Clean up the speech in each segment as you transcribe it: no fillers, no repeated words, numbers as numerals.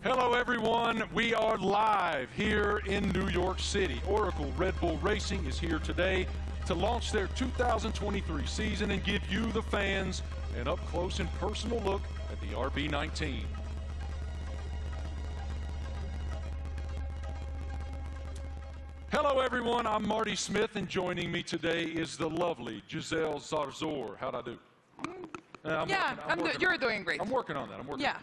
Hello everyone, we are live here in New York City. Oracle Red Bull Racing is here today to launch their 2023 season and give you, the fans, an up-close and personal look at the RB19. Hello everyone, I'm Marty Smith, and joining me today is the lovely Giselle Zarzor. How'd I do? I'm good. You're doing great. I'm working on that. Yeah.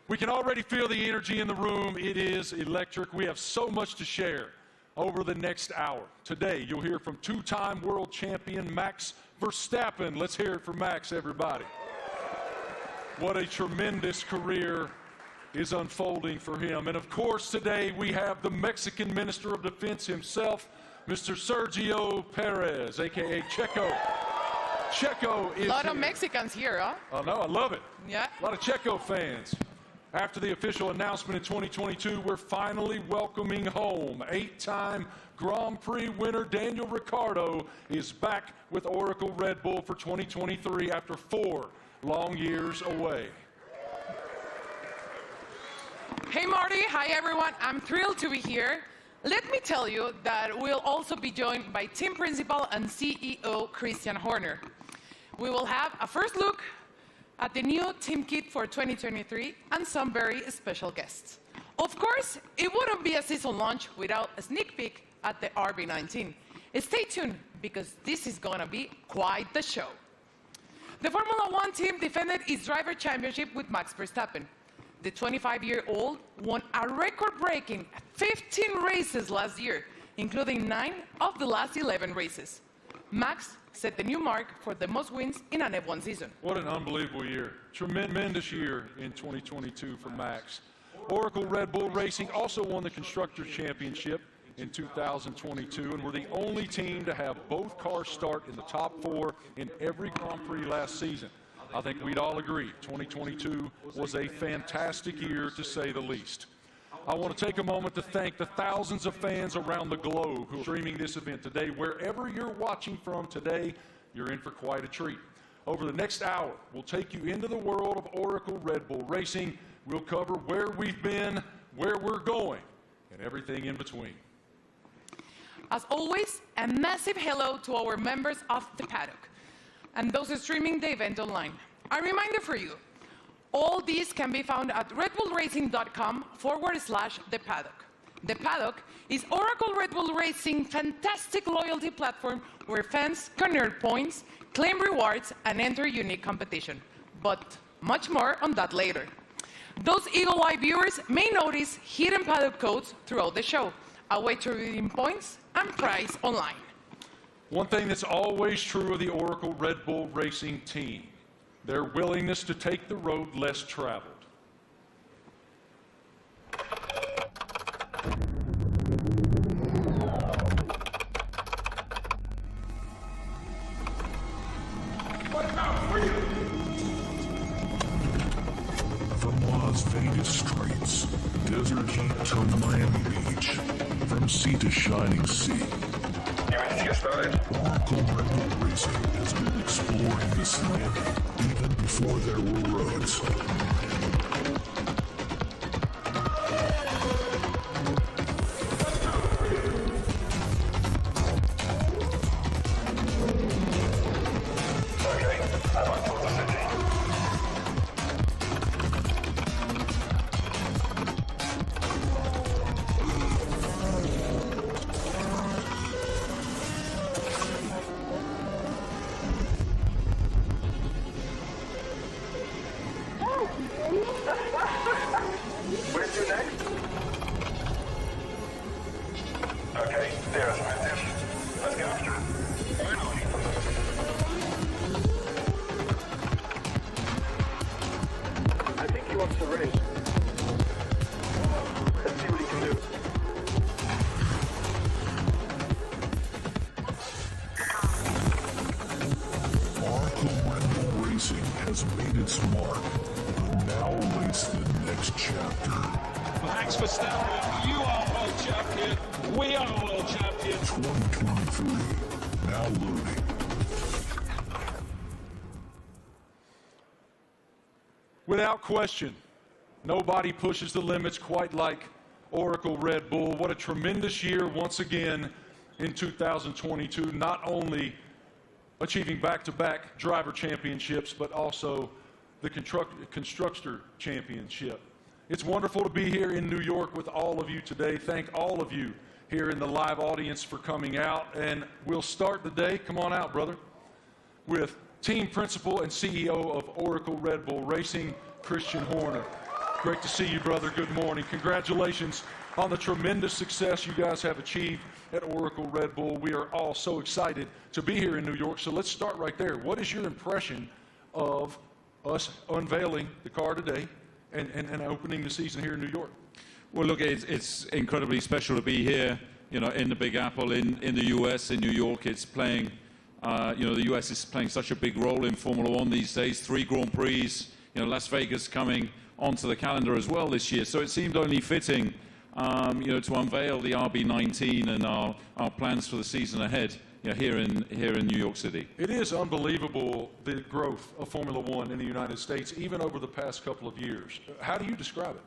We can already feel the energy in the room. It is electric. We have so much to share over the next hour. Today, you'll hear from two-time world champion Max Verstappen. Let's hear it for Max, everybody. What a tremendous career is unfolding for him. And of course, today we have the Mexican Minister of Defense himself, Mr. Sergio Perez, a.k.a. Checo. Checo is A lot of here. Mexicans here, huh? Oh, no, I love it. Yeah. A lot of Checo fans. After the official announcement in 2022, we're finally welcoming home eight-time Grand Prix winner Daniel Ricciardo is back with Oracle Red Bull for 2023 after 4 long years away. Hey, Marty. Hi, everyone. I'm thrilled to be here. Let me tell you that we'll also be joined by team principal and CEO Christian Horner. We will have a first look at the new team kit for 2023 and some very special guests. Of course, it wouldn't be a season launch without a sneak peek at the RB19. Stay tuned, because this is going to be quite the show. The Formula One team defended its driver championship with Max Verstappen. The 25-year-old won a record-breaking 15 races last year, including 9 of the last 11 races. Max set the new mark for the most wins in an F1 season. What an unbelievable year. Tremendous year in 2022 for Max. Oracle Red Bull Racing also won the Constructors' Championship in 2022, and were the only team to have both cars start in the top 4 in every Grand Prix last season. I think we'd all agree 2022 was a fantastic year, to say the least. I want to take a moment to thank the thousands of fans around the globe who are streaming this event today. Wherever you're watching from today, you're in for quite a treat. Over the next hour, we'll take you into the world of Oracle Red Bull Racing. We'll cover where we've been, where we're going, and everything in between. As always, a massive hello to our members of the paddock and those streaming the event online. A reminder for you, all these can be found at redbullracing.com/the paddock. The Paddock is Oracle Red Bull Racing's fantastic loyalty platform where fans can earn points, claim rewards, and enter unique competition. But much more on that later. Those Eagle Eye viewers may notice hidden paddock codes throughout the show, a way to redeem points and prize online. One thing that's always true of the Oracle Red Bull Racing team, their willingness to take the road less traveled. From Las Vegas streets, desert heat to Miami Beach, from sea to shining sea, Oracle Red Bull Racing has been exploring this land even before there were roads. Where's your next? Okay, there's my tip. Let's go. Finally. I think he wants to race. Let's see what he can do. Oracle Red Bull Racing has made its mark, but now awaits the next chapter. Max Verstappen, you are world champion. We are world champion. 2023, now loading. Without question, Nobody pushes the limits quite like Oracle Red Bull. What a tremendous year once again in 2022, not only achieving back-to-back driver championships, but also the constructor championship. It's wonderful to be here in New York with all of you today. Thank all of you here in the live audience for coming out. And we'll start the day, come on out, brother, with team principal and CEO of Oracle Red Bull Racing, Christian Horner. Great to see you, brother. Good morning. Congratulations on the tremendous success you guys have achieved at Oracle Red Bull. We are all so excited to be here in New York. So let's start right there. What is your impression of us unveiling the car today and opening the season here in New York? Well, look, it's incredibly special to be here, you know, in the Big Apple, in the U.S., in New York. It's playing, you know, the U.S. is playing such a big role in Formula One these days. 3 Grand Prix, you know, Las Vegas coming onto the calendar as well this year. So it seemed only fitting, you know, to unveil the RB19 and our plans for the season ahead, you know, here in New York City. It is unbelievable, the growth of Formula One in the United States, even over the past couple of years. How do you describe it?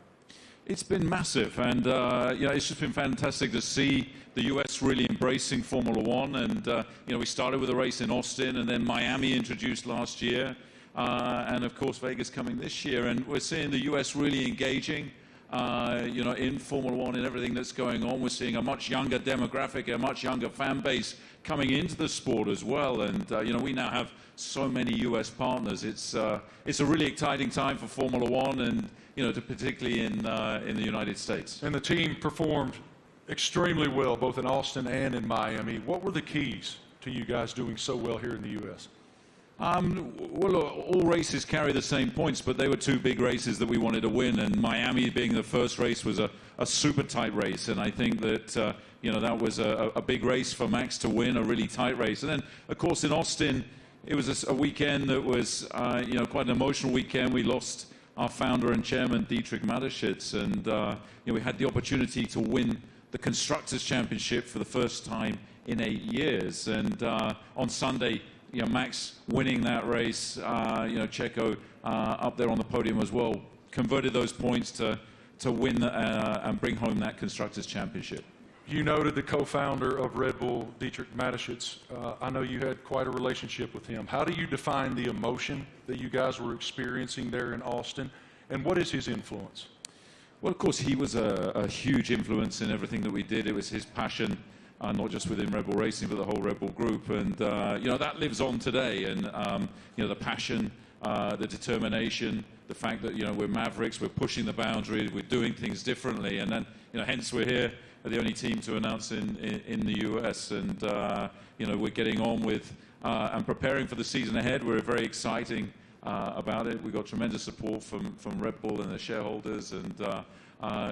It's been massive, and you know, it's just been fantastic to see the U.S. really embracing Formula One. And you know, we started with a race in Austin, and then Miami introduced last year, and of course Vegas coming this year. And we're seeing the U.S. really engaging, you know, in Formula One and everything that's going on. We're seeing a much younger demographic, a much younger fan base coming into the sport as well. And you know, we now have so many U.S. partners. It's a really exciting time for Formula One, and you know, particularly in the United States. And the team performed extremely well, both in Austin and in Miami. What were the keys to you guys doing so well here in the U.S.? Well, all races carry the same points, but they were 2 big races that we wanted to win, and Miami being the first race was a super tight race, and I think that you know, that was a big race for Max to win, a really tight race. And then, of course, in Austin, it was a weekend that was you know, quite an emotional weekend. We lost our founder and chairman, Dietrich Mateschitz, and you know, we had the opportunity to win the Constructors' Championship for the first time in 8 years. And on Sunday, you know, Max winning that race, you know, Checo up there on the podium as well, converted those points to win and bring home that Constructors' Championship. You noted the co-founder of Red Bull, Dietrich Mateschitz. I know you had quite a relationship with him. How do you define the emotion that you guys were experiencing there in Austin, and what is his influence? Well, of course, he was a huge influence in everything that we did. It was his passion, not just within Red Bull Racing, but the whole Red Bull group. And, you know, that lives on today. And, you know, the passion, the determination, the fact that, you know, we're Mavericks, we're pushing the boundaries, we're doing things differently. And then, you know, hence we're here, the only team to announce in the US. And, you know, we're getting on with and preparing for the season ahead. We're very exciting about it. We've got tremendous support from Red Bull and their shareholders, and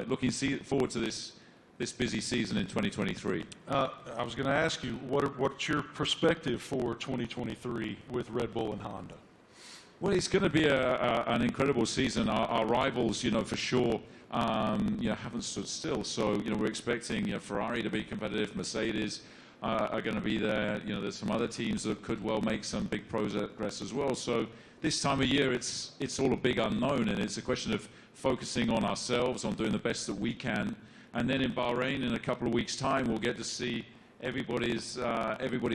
looking forward to this busy season in 2023. I was going to ask you, what's your perspective for 2023 with Red Bull and Honda? Well, it's going to be an incredible season. Our rivals, you know, for sure, you know, haven't stood still. So, you know, we're expecting, you know, Ferrari to be competitive. Mercedes are going to be there. You know, there's some other teams that could well make some big progress as well. So this time of year, it's all a big unknown, and it's a question of focusing on ourselves, on doing the best that we can. And then in Bahrain, in a couple of weeks' time, we'll get to see everybody's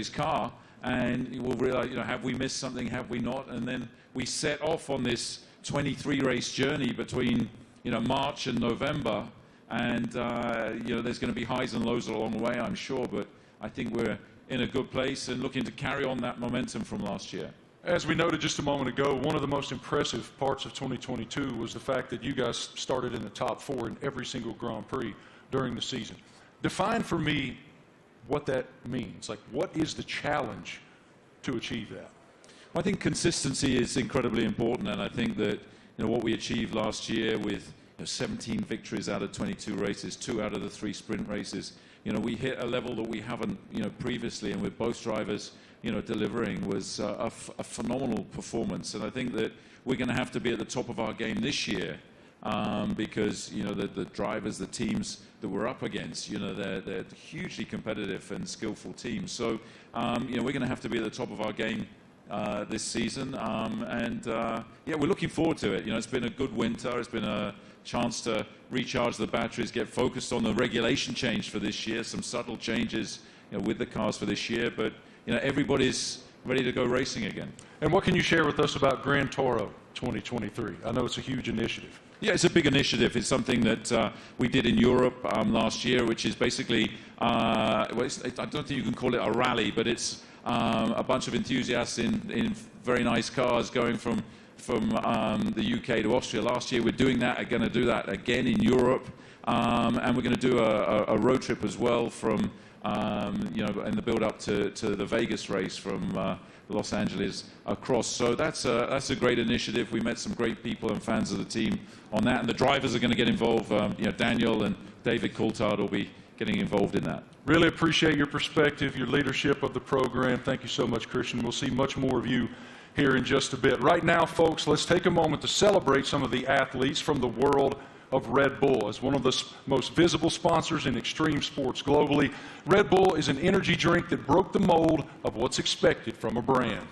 car, and we'll realize, you know, have we missed something, have we not? And then we set off on this 23-race journey between, you know, March and November, and you know, there's going to be highs and lows along the way, I'm sure, but I think we're in a good place and looking to carry on that momentum from last year. As we noted just a moment ago, one of the most impressive parts of 2022 was the fact that you guys started in the top 4 in every single Grand Prix during the season. Define for me what that means. Like, what is the challenge to achieve that? Well, I think consistency is incredibly important, and I think that, you know, what we achieved last year with, you know, 17 victories out of 22 races, 2 out of the 3 sprint races, you know, we hit a level that we haven't, you know, previously, and with both drivers, you know, delivering was a phenomenal performance. And I think that we're going to have to be at the top of our game this year, because, you know, the drivers, the teams that we're up against, you know, they're hugely competitive and skillful teams. So, you know, we're going to have to be at the top of our game this season. Yeah, we're looking forward to it. You know, it's been a good winter. It's been a chance to recharge the batteries, get focused on the regulation change for this year, some subtle changes, you know, with the cars for this year. But, you know, everybody's ready to go racing again. And what can you share with us about Gran Toro 2023? I know it's a huge initiative. Yeah, it's a big initiative. It's something that we did in Europe last year, which is basically, I don't think you can call it a rally, but it's a bunch of enthusiasts in very nice cars going from the UK to Austria. Last year, we're doing that. We're going to do that again in Europe, and we're going to do a road trip as well from, you know, in the build-up to the Vegas race from Los Angeles across. So that's a great initiative. We met some great people and fans of the team on that, and the drivers are going to get involved. You know, Daniel and David Coulthard will be getting involved in that. Really appreciate your perspective, your leadership of the program. Thank you so much, Christian. We'll see much more of you here in just a bit. Right now, folks, let's take a moment to celebrate some of the athletes from the world of Red Bull. As one of the most visible sponsors in extreme sports globally, Red Bull is an energy drink that broke the mold of what's expected from a brand.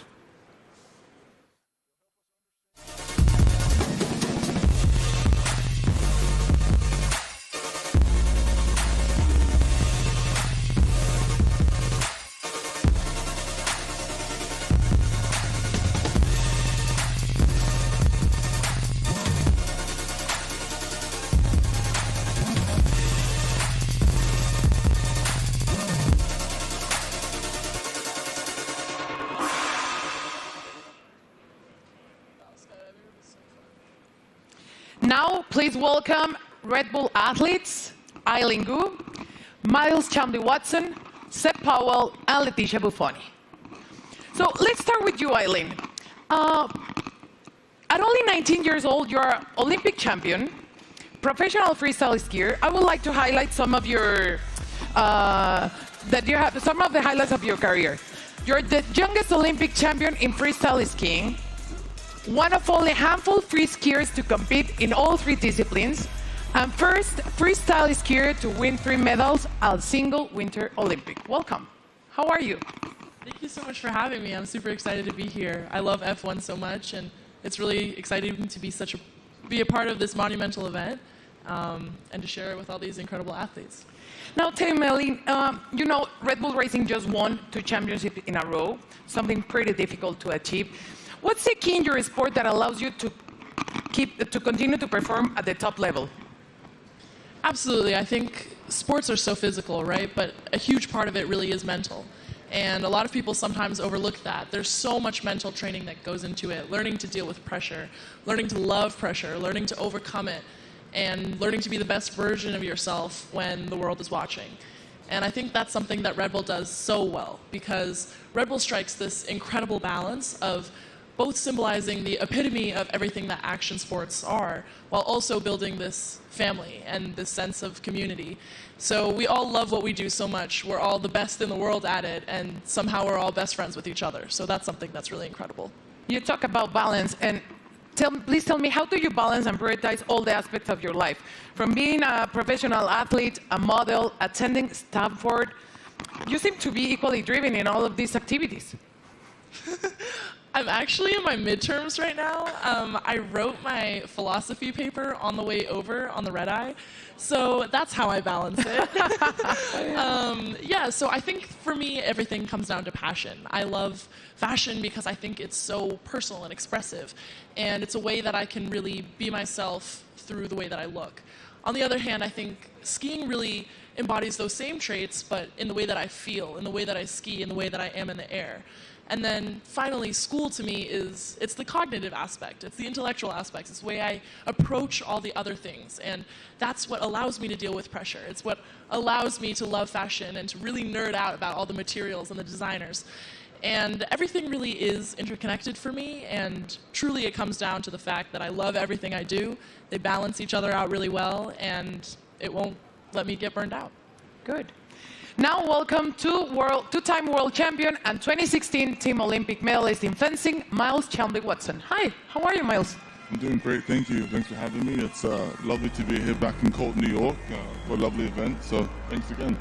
Now, please welcome Red Bull athletes, Eileen Gu, Miles Chamley-Watson, Seb Powell, and Leticia Buffoni. So let's start with you, Eileen. At only 19 years old, you're an Olympic champion, professional freestyle skier. I would like to highlight some of your some of the highlights of your career. You're the youngest Olympic champion in freestyle skiing, one of only a handful of free skiers to compete in all 3 disciplines, and first freestyle skier to win 3 medals at a single Winter Olympic. Welcome. How are you? Thank you so much for having me. I'm super excited to be here. I love F1 so much, and it's really exciting to be a part of this monumental event and to share it with all these incredible athletes. Now, tell me, Eileen, you know, Red Bull Racing just won 2 championships in a row, something pretty difficult to achieve. What's the key in your sport that allows you to continue to perform at the top level? Absolutely. I think sports are so physical, right? But a huge part of it really is mental. And a lot of people sometimes overlook that. There's so much mental training that goes into it, learning to deal with pressure, learning to love pressure, learning to overcome it, and learning to be the best version of yourself when the world is watching. And I think that's something that Red Bull does so well, because Red Bull strikes this incredible balance of both symbolizing the epitome of everything that action sports are, while also building this family and this sense of community. So we all love what we do so much. We're all the best in the world at it, and somehow we're all best friends with each other. So that's something that's really incredible. You talk about balance, and please tell me, how do you balance and prioritize all the aspects of your life? From being a professional athlete, a model, attending Stanford, you seem to be equally driven in all of these activities. I'm actually in my midterms right now. I wrote my philosophy paper on the way over on the red eye, so that's how I balance it. Yeah, so I think for me, everything comes down to passion. I love fashion because I think it's so personal and expressive, and it's a way that I can really be myself through the way that I look. On the other hand, I think skiing really embodies those same traits, but in the way that I feel, in the way that I ski, in the way that I am in the air. And then finally, school to me it's the cognitive aspect, it's the intellectual aspects, it's the way I approach all the other things. And that's what allows me to deal with pressure. It's what allows me to love fashion and to really nerd out about all the materials and the designers. And everything really is interconnected for me, and truly it comes down to the fact that I love everything I do. They balance each other out really well, and it won't let me get burned out. Good. Now, welcome to two-time world champion and 2016 Team Olympic medalist in fencing, Miles Chamley-Watson. Hi, how are you, Miles? I'm doing great, thank you. Thanks for having me. It's lovely to be here back in cold New York for a lovely event, so thanks again.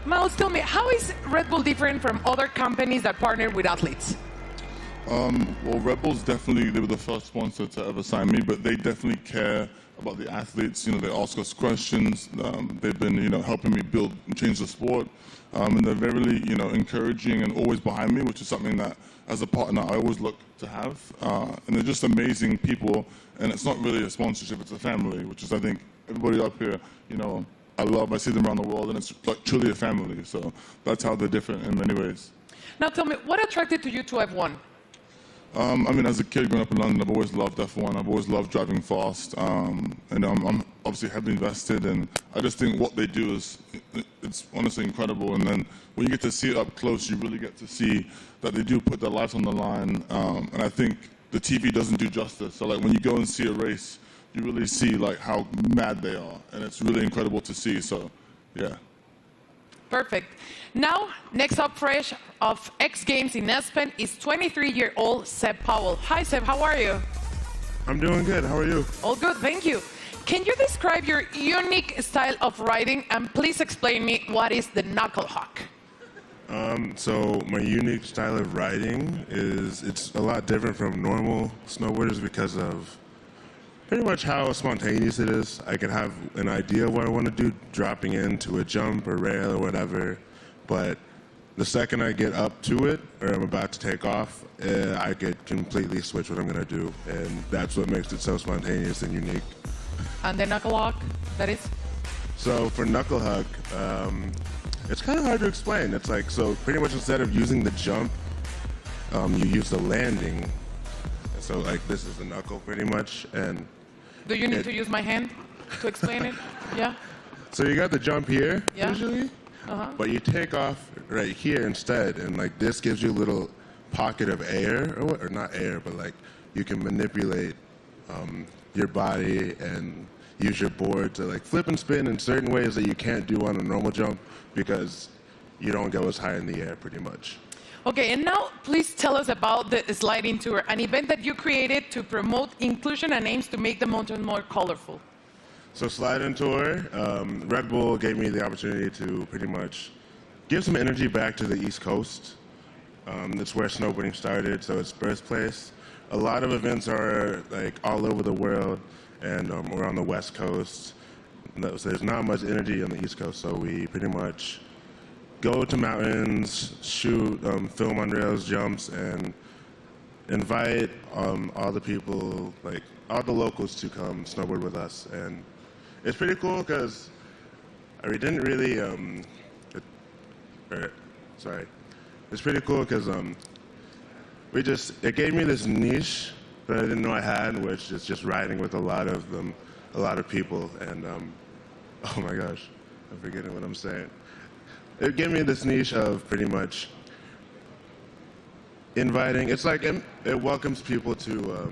Miles, tell me, how is Red Bull different from other companies that partner with athletes? Well, Red Bulls definitely, they were the first sponsor to ever sign me, but they definitely care about the athletes. You know, they ask us questions. They've been, helping me build and change the sport. And they're very, encouraging and always behind me, which is something that, as a partner, I always look to have. And they're just amazing people. And it's not really a sponsorship, it's a family, which is, I think, everybody up here, I see them around the world, and it's like truly a family. So that's how they're different in many ways. Now tell me, what attracted you to F1? As a kid growing up in London, I've always loved F1. I've always loved driving fast. And I'm obviously heavily invested, and I just think what they do it's honestly incredible. And then when you get to see it up close, you really get to see that they do put their lives on the line. And I think the TV doesn't do justice. So like when you go and see a race, you really see like how mad they are, and it's really incredible to see. So, yeah. Perfect. Now, next up fresh of X Games in Aspen is 23-year-old Seb Powell. Hi, Seb. How are you? I'm doing good. How are you? All good, thank you. Can you describe your unique style of riding, and please explain me what is the knuckle hawk? So my unique style of riding it's a lot different from normal snowboarders because of pretty much how spontaneous it is. I can have an idea of what I want to do, dropping into a jump or rail or whatever, but the second I get up to it, or I'm about to take off, I could completely switch what I'm going to do, and that's what makes it so spontaneous and unique. And the knuckle hawk, that is? So for knuckle hug, it's kind of hard to explain. It's like, so pretty much instead of using the jump, you use the landing. So like this is the knuckle pretty much, and do you need to use my hand to explain it? Yeah? So you got the jump here, Yeah. usually, but you take off right here instead, and like this gives you a little pocket of air, or not air, but like you can manipulate your body and use your board to like flip and spin in certain ways that you can't do on a normal jump because you don't go as high in the air pretty much. Okay, and now please tell us about the Sliding Tour, an event that you created to promote inclusion and aims to make the mountain more colorful. So Sliding Tour, Red Bull gave me the opportunity to pretty much give some energy back to the East Coast. That's where snowboarding started, so it's birthplace. A lot of events are like all over the world, and we're on the West Coast. So there's not much energy on the East Coast, so we pretty much go to mountains, shoot, film on rails, jumps, and invite all the people, like all the locals, to come snowboard with us. And it's pretty cool because we didn't really, it's pretty cool because it gave me this niche that I didn't know I had, which is just riding with a lot of people. And oh my gosh, I'm forgetting what I'm saying. It gave me this niche of pretty much inviting. It's like it welcomes people to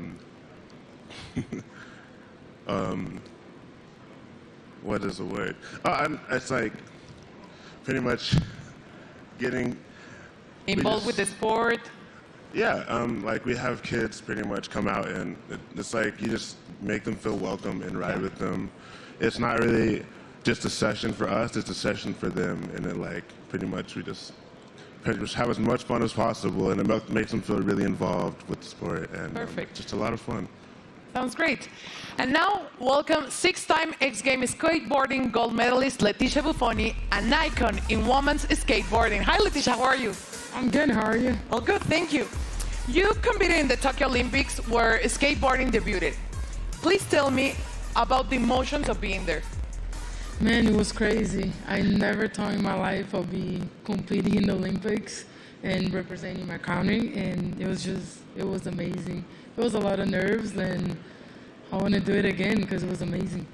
what is the word? It's like pretty much getting Involved with the sport. Yeah, like we have kids pretty much come out, and it's like you just make them feel welcome and ride with them. It's not really just a session for us, it's a session for them, and it like pretty much we just have as much fun as possible, and it makes them feel really involved with the sport, and just a lot of fun. Sounds great. And now, welcome six-time X Games skateboarding gold medalist Leticia Buffoni, an icon in women's skateboarding. Hi, Leticia, how are you? I'm good, how are you? All good, thank you. You competed in the Tokyo Olympics where skateboarding debuted. Please tell me about the emotions of being there. Man, it was crazy. I never thought in my life I'd be competing in the Olympics and representing my country, and it was amazing. It was a lot of nerves, and I want to do it again because it was amazing.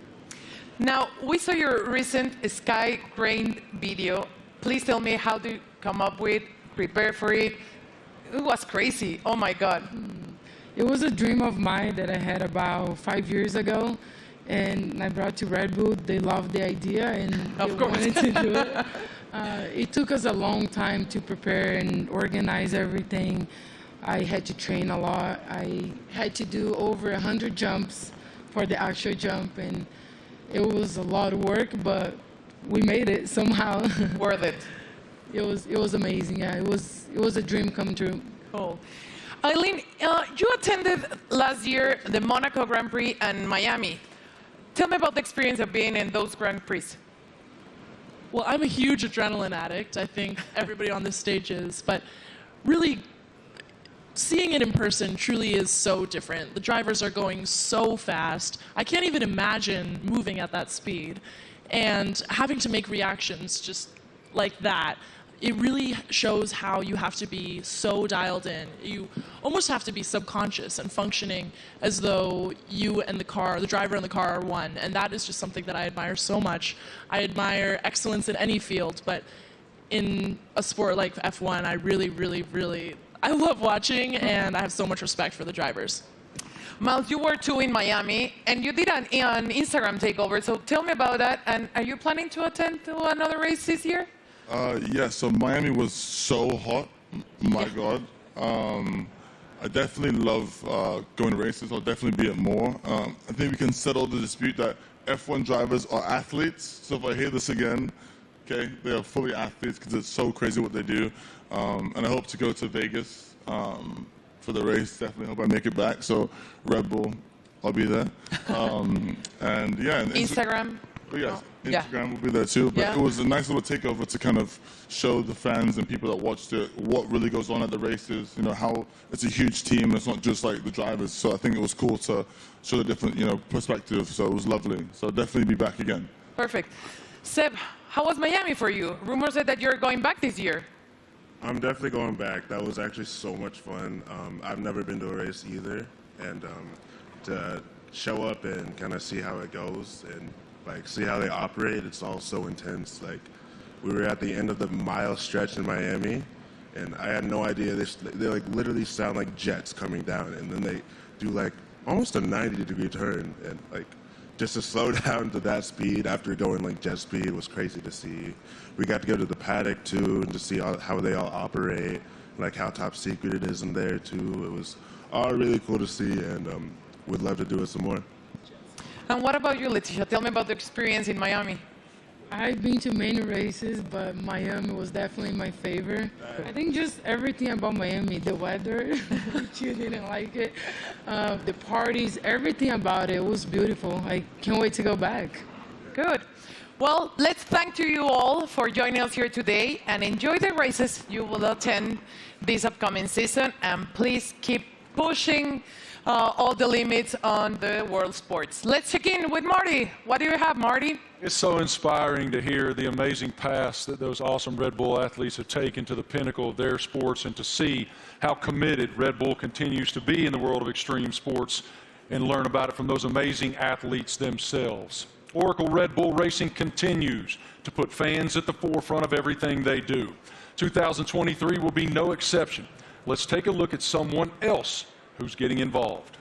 Now, we saw your recent Sky Crane video. Please tell me how to come up with, prepare for it. It was crazy, oh my God. It was a dream of mine that I had about 5 years ago, and I brought to Red Bull. They loved the idea, and they wanted to do it. It took us a long time to prepare and organize everything. I had to train a lot. I had to do over 100 jumps for the actual jump, and it was a lot of work, but we made it somehow. Worth it. It was amazing. Yeah, it was a dream come true. Cool. Eileen, you attended last year the Monaco Grand Prix and Miami. Tell me about the experience of being in those Grand Prix. Well, I'm a huge adrenaline addict. I think everybody on this stage is. But really, seeing it in person truly is so different. The drivers are going so fast. I can't even imagine moving at that speed. And having to make reactions just like that, it really shows how you have to be so dialed in. You almost have to be subconscious and functioning as though you and the driver and the car are one. And that is just something that I admire so much. I admire excellence in any field, but in a sport like F1, I really, I love watching, and I have so much respect for the drivers. Miles, you were too in Miami, and you did an Instagram takeover, so tell me about that. And are you planning to attend to another race this year? Yeah, so Miami was so hot. My God. I definitely love going to races. I'll definitely be at more. I think we can settle the dispute that F1 drivers are athletes. So if I hear this again, okay, they are fully athletes because it's so crazy what they do. And I hope to go to Vegas for the race. Definitely hope I make it back. So Red Bull, I'll be there. And yeah. And Instagram. But yes, Instagram will be there too. But it was a nice little takeover to kind of show the fans and people that watched it what really goes on at the races. You know, how it's a huge team. It's not just like the drivers. So I think it was cool to show the different, perspective. So it was lovely. So I'll definitely be back again. Perfect. Seb, how was Miami for you? Rumors said that you're going back this year. I'm definitely going back. That was actually so much fun. I've never been to a race either. And to show up and kind of see how it goes and see how they operate, it's all so intense. We were at the end of the mile stretch in Miami, and I had no idea. They literally sound like jets coming down, and then they do almost a 90-degree turn, and just to slow down to that speed after going jet speed was crazy to see. We got to go to the paddock too, and to see how they all operate, how top secret it is in there too. It was all really cool to see, and would love to do it some more. And what about you, Leticia? Tell me about the experience in Miami. I've been to many races, but Miami was definitely my favorite. I think just everything about Miami, the weather, which you didn't like it, the parties, everything about it was beautiful. I can't wait to go back. Good. Well, let's thank to you all for joining us here today, and enjoy the races you will attend this upcoming season, and please keep pushing all the limits on the world sports. Let's check in with Marty. What do you have, Marty? It's so inspiring to hear the amazing paths that those awesome Red Bull athletes have taken to the pinnacle of their sports, and to see how committed Red Bull continues to be in the world of extreme sports, and learn about it from those amazing athletes themselves. Oracle Red Bull Racing continues to put fans at the forefront of everything they do. 2023 will be no exception. Let's take a look at someone else who's getting involved.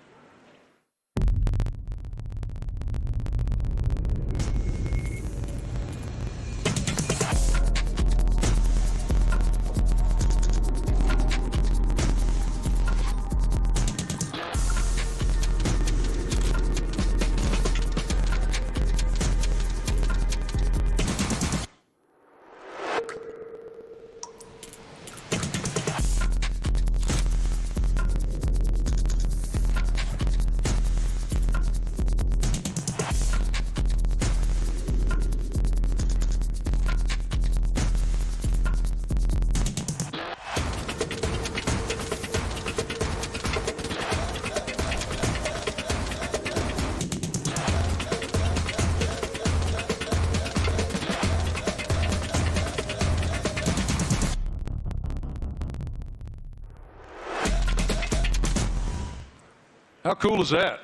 How cool is that?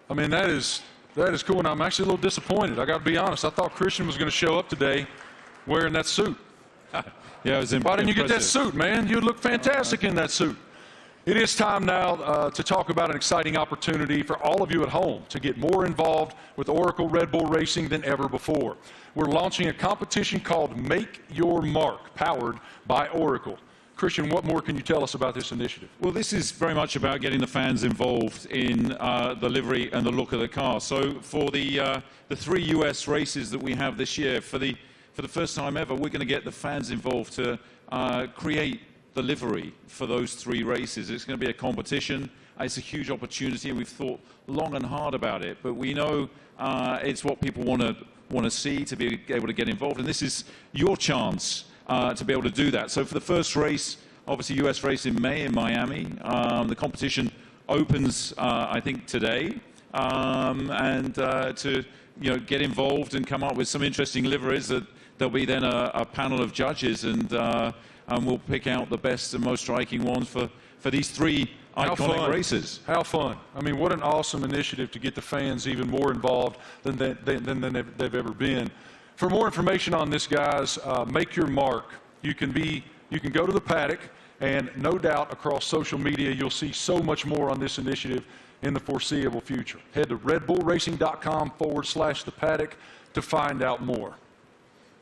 I mean, that is cool, and I'm actually a little disappointed. I got to be honest. I thought Christian was going to show up today wearing that suit. Yeah, it was Why didn't you get that impressive. suit, man? You'd look fantastic in that suit. It is time now to talk about an exciting opportunity for all of you at home to get more involved with Oracle Red Bull Racing than ever before. We're launching a competition called Make Your Mark, powered by Oracle. Christian, what more can you tell us about this initiative? Well, this is very much about getting the fans involved in the livery and the look of the car. So for the 3 US races that we have this year, for the first time ever, we're going to get the fans involved to create the livery for those 3 races. It's going to be a competition. It's a huge opportunity, and we've thought long and hard about it. But we know it's what people want to see, to be able to get involved. And this is your chance to be able to do that. So for the first race, obviously US race in May in Miami, the competition opens, I think, today. And to get involved and come up with some interesting liveries, that there'll be then a panel of judges, and we'll pick out the best and most striking ones for these 3 iconic races. How fun. I mean, what an awesome initiative to get the fans even more involved than they've ever been. For more information on this, guys, make your mark. You can go to the paddock, and no doubt across social media you'll see so much more on this initiative in the foreseeable future. Head to redbullracing.com/the paddock to find out more.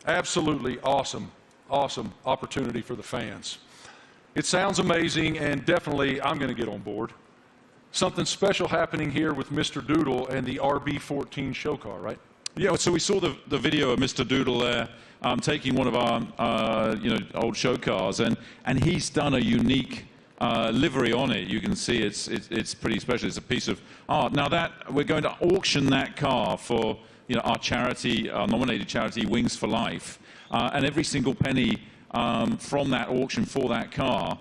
Absolutely awesome opportunity for the fans. It sounds amazing, and definitely I'm going to get on board. Something special happening here with Mr. Doodle and the RB14 show car, right? Yeah, so we saw the video of Mr. Doodle there taking one of our old show cars, and he's done a unique livery on it. You can see it's pretty special. It's a piece of art. Now that we're going to auction that car for our charity, our nominated charity, Wings for Life, and every single penny from that auction for that car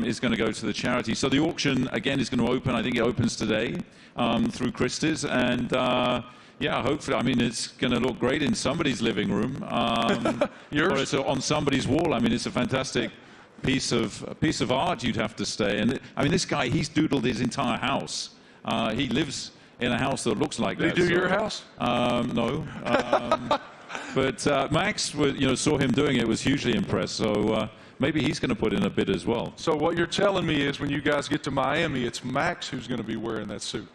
is going to go to the charity. So the auction again is going to open. I think it opens today through Christie's, and yeah, hopefully, I mean, it's going to look great in somebody's living room. Or it's on somebody's wall. I mean, it's a fantastic piece of art, you'd have to say. And I mean, this guy, he's doodled his entire house. He lives in a house that looks like that. Did he do your house? No. But Max, saw him doing it, was hugely impressed. So maybe he's going to put in a bid as well. So what you're telling me is when you guys get to Miami, it's Max who's going to be wearing that suit.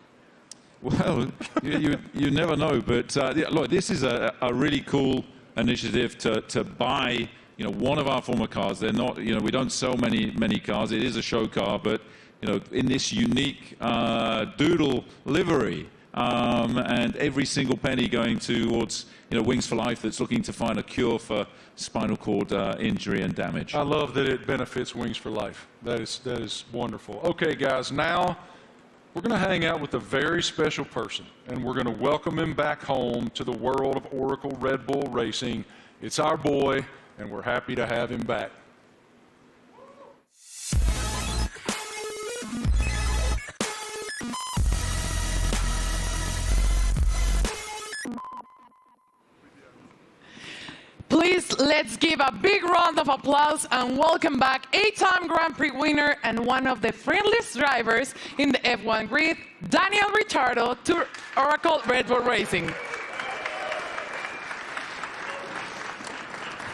Well, you never know. But yeah, look, this is a really cool initiative to buy one of our former cars. They're not, we don't sell many cars. It is a show car, but in this unique Doodle livery, and every single penny going towards Wings for Life, that's looking to find a cure for spinal cord injury and damage. I love that it benefits Wings for Life. That is wonderful. Okay, guys, now we're going to hang out with a very special person, and we're going to welcome him back home to the world of Oracle Red Bull Racing. It's our boy, and we're happy to have him back. Please, let's give a big round of applause and welcome back 8-time Grand Prix winner and one of the friendliest drivers in the F1 grid, Daniel Ricciardo, to Oracle Red Bull Racing.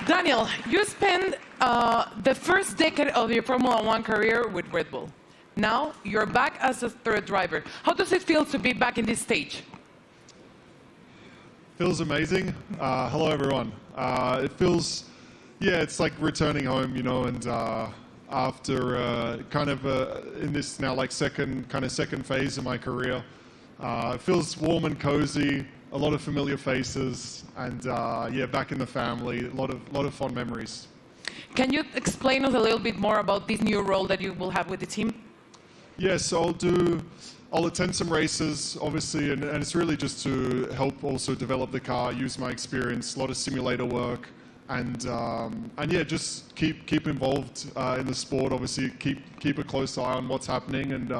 Daniel, you spent the first decade of your Formula One career with Red Bull. Now you're back as a third driver. How does it feel to be back in this stage? Feels amazing. Hello, everyone. It feels, it's like returning home, and after in this now like second phase of my career, it feels warm and cozy. A lot of familiar faces, and back in the family. A lot of fond memories. Can you explain us a little bit more about this new role that you will have with the team? Yes, I'll attend some races, obviously, and it's really just to help also develop the car, use my experience, a lot of simulator work, and just keep involved in the sport. Obviously, keep a close eye on what's happening, and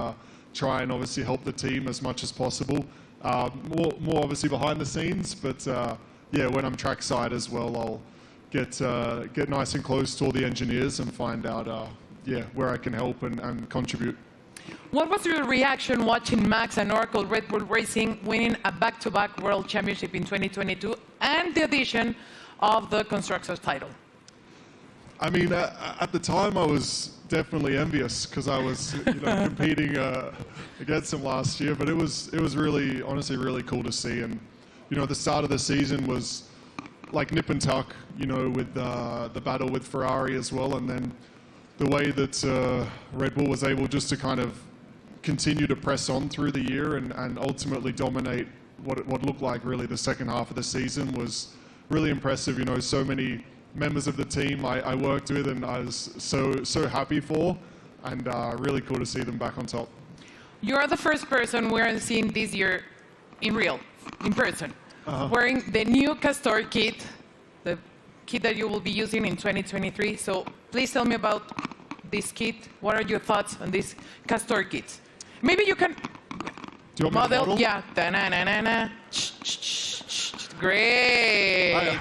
try and obviously help the team as much as possible. More obviously behind the scenes, but when I'm trackside as well, I'll get nice and close to all the engineers and find out where I can help and contribute. What was your reaction watching Max and Oracle Red Bull Racing winning a back-to-back World Championship in 2022 and the addition of the Constructors title? I mean, at the time I was definitely envious because I was competing against him last year, but it was really, honestly, really cool to see. And the start of the season was like nip and tuck, with the battle with Ferrari as well, and then the way that Red Bull was able just to kind of continue to press on through the year and ultimately dominate what looked like really the second half of the season was really impressive. So many members of the team I worked with and I was so happy for, and really cool to see them back on top. You are the first person we're seeing this year in person, wearing the new Castor kit, the kit that you will be using in 2023. So please tell me about this kit. What are your thoughts on this Castor kit? Maybe you can Do you want me to model? Yeah. Da-na-na-na-na. Great.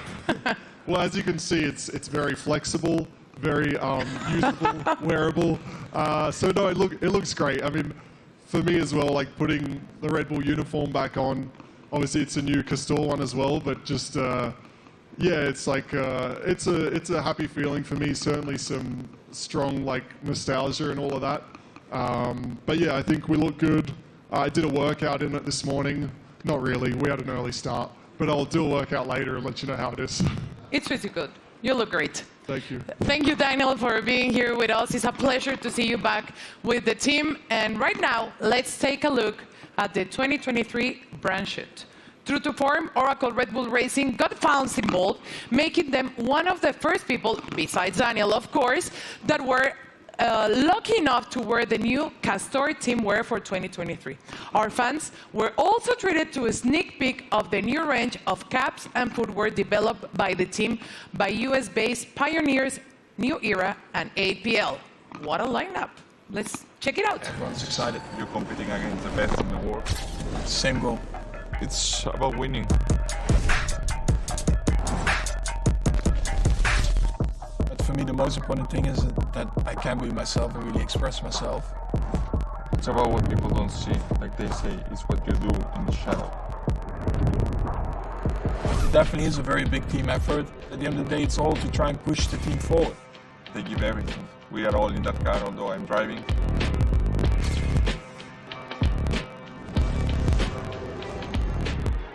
Well, as you can see, it's very flexible, very usable, wearable. So no, it looks great. I mean, for me as well, like putting the Red Bull uniform back on. Obviously, it's a new Castor one as well, but just yeah, it's like it's a happy feeling for me. Certainly, some strong like nostalgia and all of that. But yeah, I think we look good. I did a workout in it this morning. Not really. We had an early start, but I'll do a workout later and let you know how it is. It's pretty good. You look great. Thank you. Thank you, Daniel, for being here with us. It's a pleasure to see you back with the team. And right now, let's take a look at the 2023 brand shift. True to form, Oracle Red Bull Racing got found involved, making them one of the first people, besides Daniel, of course, that were lucky enough to wear the new Castor team wear for 2023. Our fans were also treated to a sneak peek of the new range of caps and footwear developed by the team by US-based pioneers New Era and APL. What a lineup. Let's check it out. Everyone's excited. You're competing against the best in the world. Same goal. It's about winning. But for me, the most important thing is that I can be myself and really express myself. It's about what people don't see. Like they say, it's what you do in the shadow. It definitely is a very big team effort. At the end of the day, it's all to try and push the team forward. They give everything. We are all in that car, although I'm driving.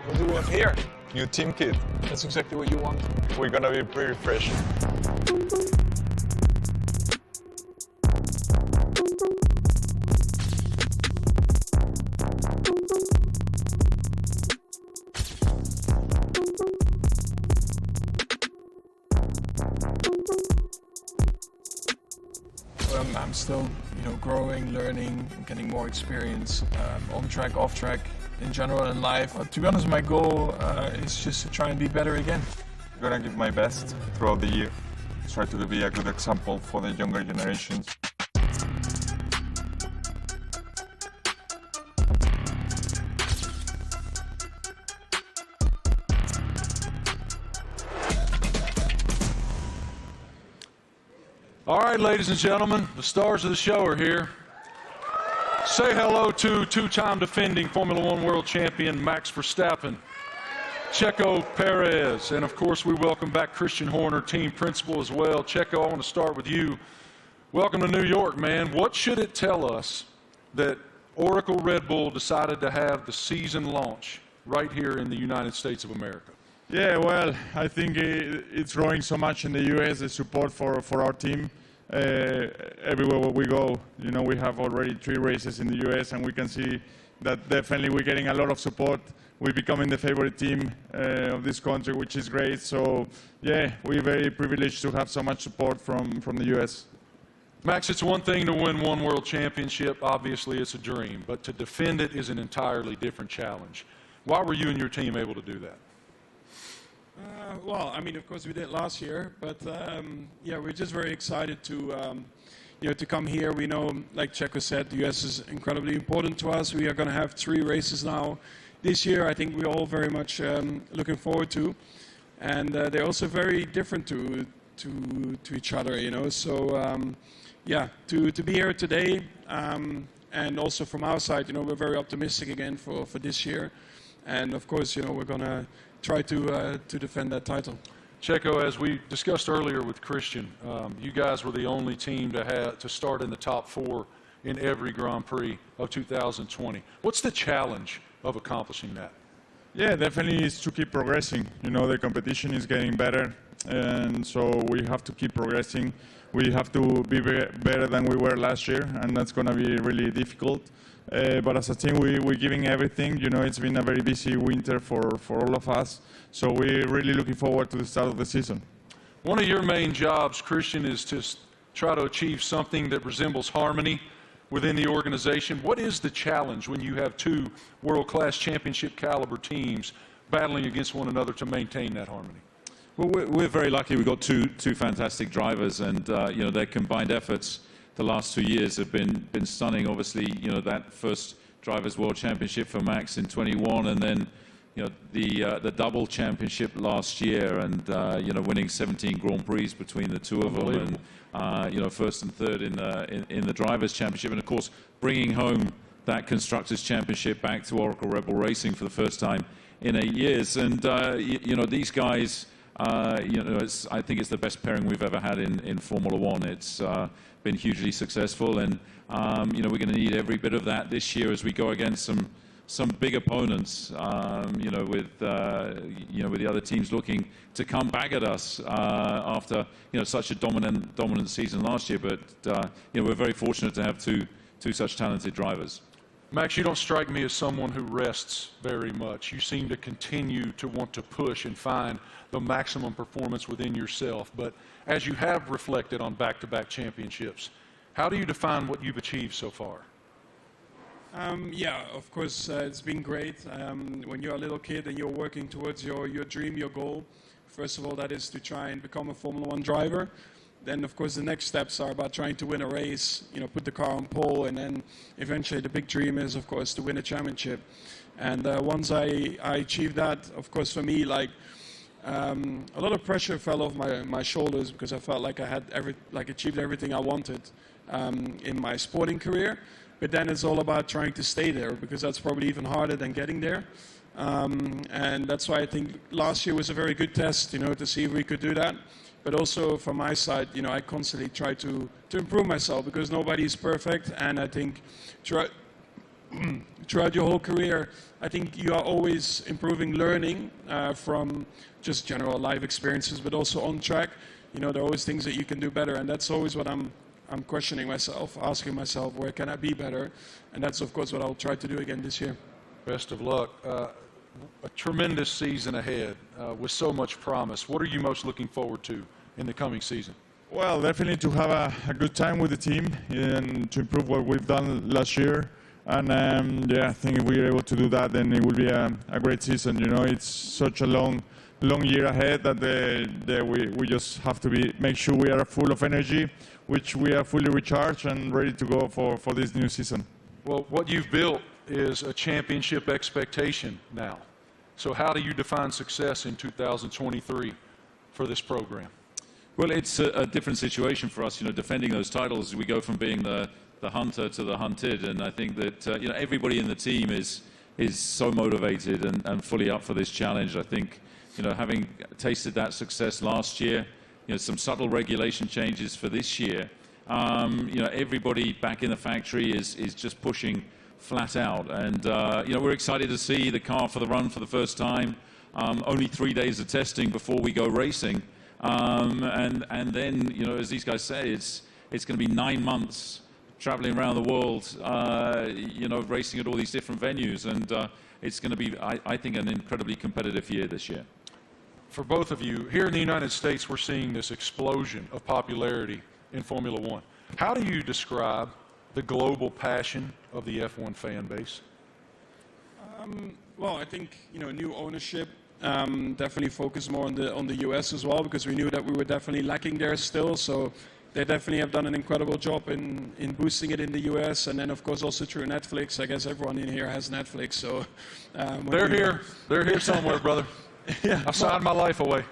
What do we have here? New team kit. That's exactly what you want. We're gonna be pretty fresh. I'm still, growing, learning, getting more experience on track, off track, in general in life. To be honest, my goal is just to try and be better again. I'm gonna give my best throughout the year. Try to be a good example for the younger generations. All right, ladies and gentlemen, the stars of the show are here. Say hello to two-time defending Formula One world champion Max Verstappen, Checo Perez, and of course we welcome back Christian Horner, team principal as well. Checo, I want to start with you. Welcome to New York, man. What should it tell us that Oracle Red Bull decided to have the season launch right here in the United States of America? Yeah, well, I think it's growing so much in the U.S., the support for our team. Everywhere where we go, we have already 3 races in the U.S., and we can see that definitely we're getting a lot of support. We're becoming the favorite team of this country, which is great. So, yeah, we're very privileged to have so much support from the U.S. Max, it's one thing to win one world championship. Obviously, it's a dream. But to defend it is an entirely different challenge. Why were you and your team able to do that? Well, I mean, of course we did last year, but yeah, we're just very excited to, to come here. We know, like Checo said, the US is incredibly important to us. We are going to have 3 races now this year. I think we're all very much looking forward to, and they're also very different to each other, So, yeah, to be here today, and also from our side, we're very optimistic again for this year, and of course, we're going to try to defend that title. Checo, as we discussed earlier with Christian, you guys were the only team to start in the top 4 in every Grand Prix of 2020. What's the challenge of accomplishing that? Yeah, definitely is to keep progressing. The competition is getting better, and so we have to keep progressing. We have to be better than we were last year, and that's going to be really difficult. But as a team, we're giving everything. It's been a very busy winter for all of us. So we're really looking forward to the start of the season. One of your main jobs, Christian, is to try to achieve something that resembles harmony within the organization. What is the challenge when you have two world-class championship caliber teams battling against one another to maintain that harmony? Well, we're very lucky. We've got two fantastic drivers, and you know, their combined efforts the last 2 years have been stunning. Obviously, you know, that first Drivers' World Championship for Max in 21, and then you know the double championship last year, and you know, winning 17 Grand Prix between the two of them, and you know, first and third in the Drivers' Championship, and of course bringing home that Constructors' Championship back to Oracle Red Bull Racing for the first time in 8 years. And you know, these guys, you know, I think it's the best pairing we've ever had in Formula One. It's been hugely successful, and you know, we're going to need every bit of that this year as we go against some big opponents. You know, with the other teams looking to come back at us after you know, such a dominant season last year. But you know, we're very fortunate to have two such talented drivers. Max, you don't strike me as someone who rests very much. You seem to continue to want to push and find the maximum performance within yourself. But as you have reflected on back-to-back championships, how do you define what you've achieved so far? Yeah, of course, it's been great. When you're a little kid and you're working towards your dream, your goal, first of all, that is to try and become a Formula One driver. Then, of course, the next steps are about trying to win a race, you know, put the car on pole, and then eventually the big dream is, of course, to win a championship. And once I achieved that, of course, for me, like, a lot of pressure fell off my shoulders, because I felt like I had achieved everything I wanted in my sporting career. But then it's all about trying to stay there, because that's probably even harder than getting there. And that's why I think last year was a very good test, you know, to see if we could do that. But also from my side, you know, I constantly try to improve myself, because nobody is perfect. And I think throughout your whole career, I think you are always improving, learning from just general life experiences, but also on track. You know, there are always things that you can do better, and that's always what I'm questioning myself, asking myself, where can I be better? And that's, of course, what I'll try to do again this year. Best of luck. A tremendous season ahead with so much promise. What are you most looking forward to in the coming season? Well, definitely to have a good time with the team and to improve what we've done last year. And yeah, I think if we're able to do that, then it will be a great season. You know, it's such a long year ahead that we just have to make sure we are full of energy, which we are fully recharged and ready to go for this new season. Well, what you've built is a championship expectation now. So how do you define success in 2023 for this program? Well, it's a different situation for us. You know, defending those titles, we go from being the hunter to the hunted, and I think that you know, everybody in the team is so motivated and fully up for this challenge. I think, you know, having tasted that success last year, you know, some subtle regulation changes for this year. You know, everybody back in the factory is just pushing flat out, and you know, we're excited to see the car for the run for the first time. Only 3 days of testing before we go racing, and then, you know, as these guys say, it's going to be 9 months traveling around the world, you know, racing at all these different venues, and it's going to be, I think, an incredibly competitive year this year. For both of you, here in the United States, we're seeing this explosion of popularity in Formula One. How do you describe the global passion of the F1 fan base? Well, I think, you know, new ownership definitely focused more on the US as well, because we knew that we were definitely lacking there still. So they definitely have done an incredible job in boosting it in the US, and then of course also through Netflix. I guess everyone in here has Netflix, so they're here somewhere, brother. Yeah, I signed my life away.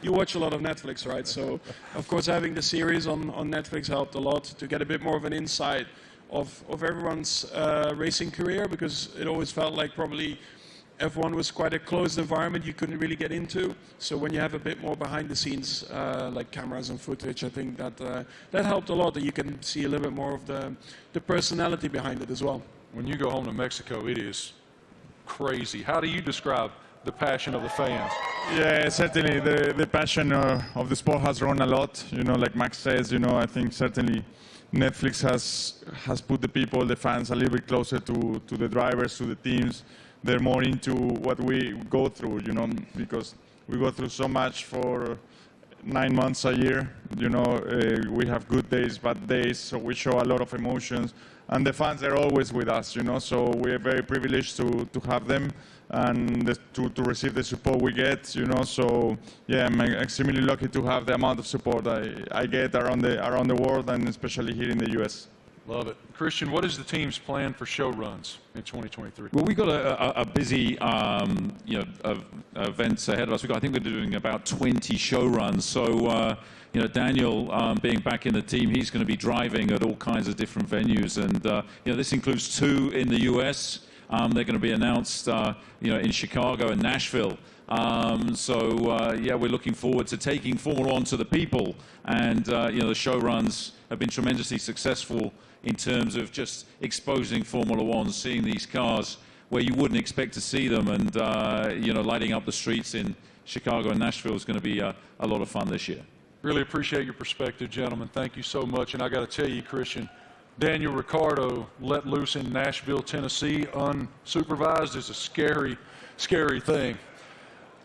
You watch a lot of Netflix, right? So of course having the series on Netflix helped a lot to get a bit more of an insight of everyone's racing career, because it always felt like probably F1 was quite a closed environment you couldn't really get into. So when you have a bit more behind the scenes, like cameras and footage, I think that helped a lot, that you can see a little bit more of the personality behind it as well. When you go home to Mexico, it is crazy. How do you describe the passion of the fans? Yeah, certainly the passion of the sport has grown a lot. You know, like Max says, you know, I think certainly Netflix has put the people, the fans, a little bit closer to the drivers, to the teams. They're more into what we go through, you know, because we go through so much for 9 months a year. You know, we have good days, bad days, so we show a lot of emotions. And the fans are always with us, you know, so we're very privileged to have them and to receive the support we get, you know. So yeah, I'm extremely lucky to have the amount of support I get around the world, and especially here in the US. Love it. Christian, what is the team's plan for show runs in 2023? Well, we've got a busy, events ahead of us. I think we're doing about 20 show runs. So, Daniel, being back in the team, he's going to be driving at all kinds of different venues. And, this includes 2 in the US. They're going to be announced, in Chicago and Nashville. We're looking forward to taking Formula One to the people. And, the show runs have been tremendously successful in terms of just exposing Formula One, seeing these cars where you wouldn't expect to see them, and lighting up the streets in Chicago and Nashville is going to be a lot of fun this year. Really appreciate your perspective, gentlemen. Thank you so much. And I got to tell you, Christian, Daniel Ricciardo let loose in Nashville, Tennessee, unsupervised is a scary, scary thing.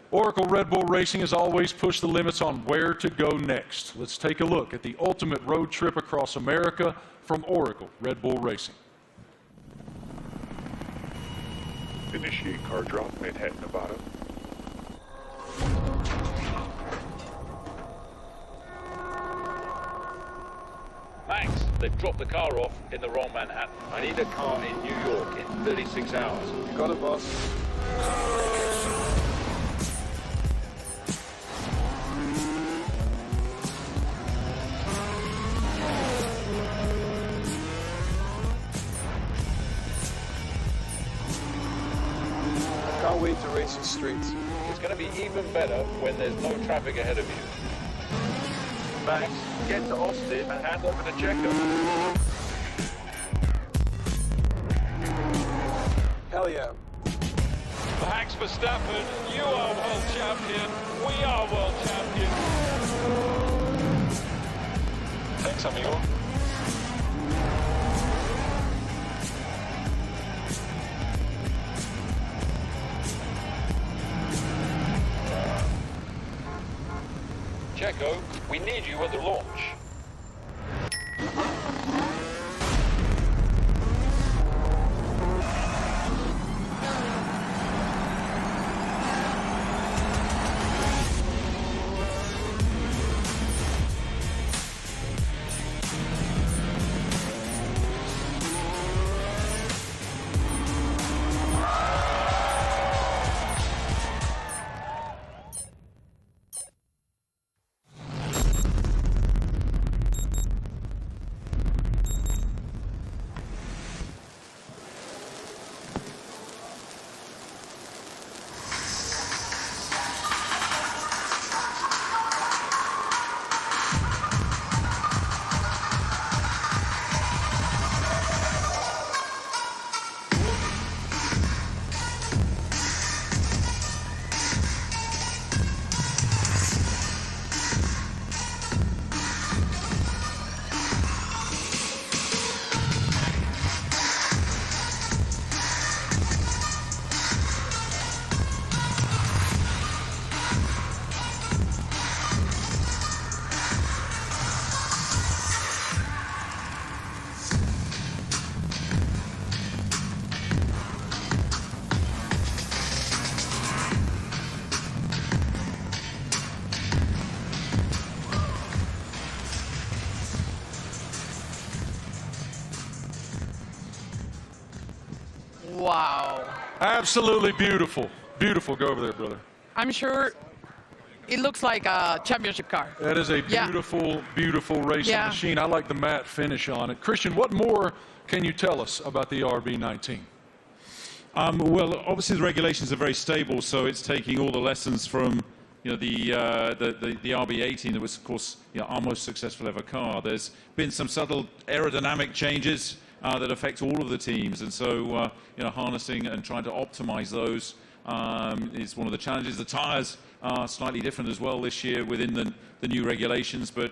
Oracle Red Bull Racing has always pushed the limits on where to go next. Let's take a look at the ultimate road trip across America from Oracle Red Bull Racing. Initiate car drop, Manhattan, Nevada. Max, they've dropped the car off in the wrong Manhattan. I need a car in New York in 36 hours. Got it, boss. Can't wait to race the streets. It's going to be even better when there's no traffic ahead of you. Max, get to Austin and hand over to Checo. Hell yeah. Max Verstappen, you are world champion. We are world champion. Thanks, amigo. Checo, we need you at the launch. Wow. Absolutely beautiful. Beautiful. Go over there, brother. I'm sure it looks like a championship car. That is a beautiful, beautiful racing machine. I like the matte finish on it. Christian, what more can you tell us about the RB19? Well, obviously the regulations are very stable, so it's taking all the lessons from the RB18 that was, of course, our most successful ever car. There's been some subtle aerodynamic changes that affect all of the teams, and so harnessing and trying to optimize those is one of the challenges. The tires are slightly different as well this year within the new regulations, but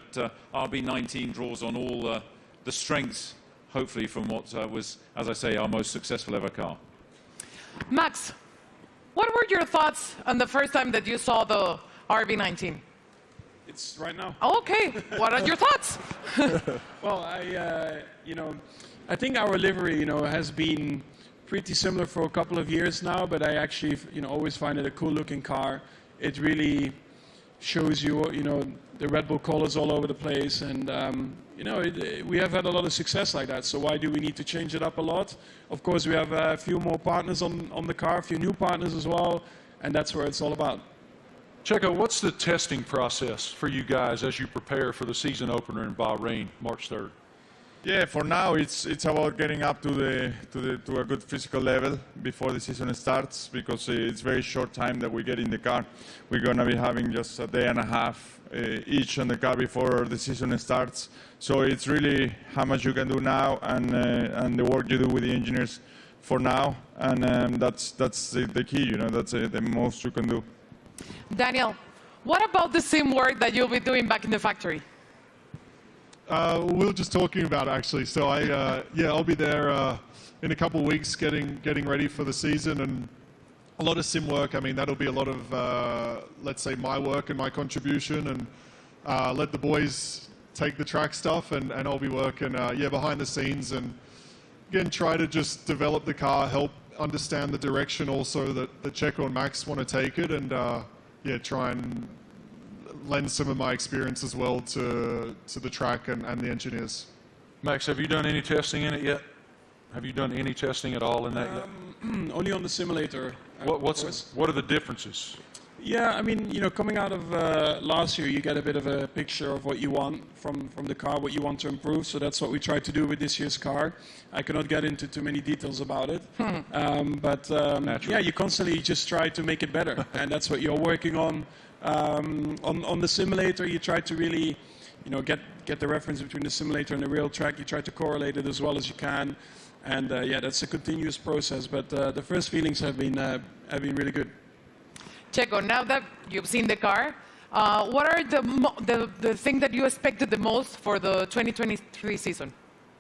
RB19 draws on all the strengths, hopefully, from what was, as I say, our most successful ever car. Max, what were your thoughts on the first time that you saw the RB19? It's right now. Okay, what are your thoughts? Well, I think our livery, has been pretty similar for a couple of years now, but I actually, always find it a cool-looking car. It really shows you, the Red Bull colors all over the place, and we have had a lot of success like that. So why do we need to change it up a lot? Of course, we have a few more partners on the car, a few new partners as well, and that's where it's all about. Checo, what's the testing process for you guys as you prepare for the season opener in Bahrain, March 3rd? Yeah, for now it's about getting up to a good physical level before the season starts, because it's very short time that we get in the car. We're gonna be having just a day and a half each on the car before the season starts. So it's really how much you can do now and the work you do with the engineers for now, and that's the key. That's the most you can do. Daniel, what about the sim work that you'll be doing back in the factory? We were just talking about it, actually. So I'll be there in a couple of weeks getting ready for the season, and a lot of sim work. I mean, that'll be a lot of, let's say, my work and my contribution, and let the boys take the track stuff, and I'll be working, behind the scenes, and again, try to just develop the car, help understand the direction also that Checo and Max want to take it, and try and lend some of my experience as well to the track and the engineers. Max, have you done any testing in it yet? Have you done any testing at all in that yet? Only on the simulator. What are the differences? Yeah, I mean, coming out of last year, you get a bit of a picture of what you want from the car, what you want to improve. So that's what we tried to do with this year's car. I cannot get into too many details about it. But you constantly just try to make it better. And that's what you're working on. On the simulator, you try to really, get the reference between the simulator and the real track. You try to correlate it as well as you can. And that's a continuous process. But the first feelings have been really good. Checo, now that you've seen the car, what are the thing that you expected the most for the 2023 season?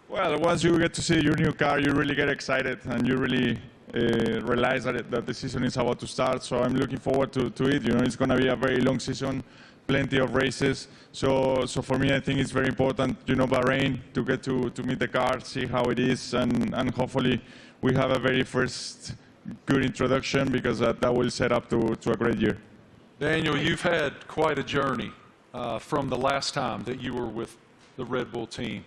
Well, once you get to see your new car, you really get excited, and you really realize that the season is about to start. So I'm looking forward to it. It's going to be a very long season, plenty of races. So for me, I think it's very important, Bahrain, to get to meet the car, see how it is, and hopefully we have a very first good introduction, because that will set up to a great year. Daniel, you've had quite a journey from the last time that you were with the Red Bull team.